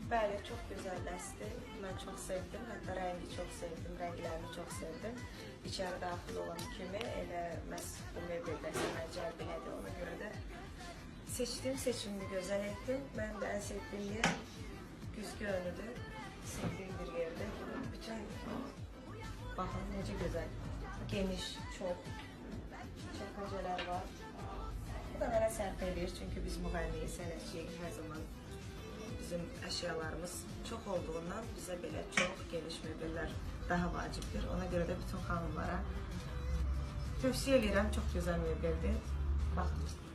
Bəli, çox gözəlləşdi. Mən çox sevdim. Hətta rəngi çox sevdim, rənglərini çox sevdim. İçəri daxil olan kimi elə məhz bu mebeldə mən cəlb elədi. Ona görə də seçimimi gözəl etdim. Mən də ən sevdiyim yer güzgü önüdür. Sevdiyim bir yerdir. Bütün baxın necə gözəl, geniş, çox çəkməcələr var. Bu da mənə sərf edir, çünki biz müğənniyi, sənətçiyik hər zaman. Bizim əşyalarımız çox olduğundan bizə belə çox geniş mebellər daha vacibdir. Ona görə də bütün xanımlara tövsiyə edirəm, çox gözəl mebeldir. Baxın.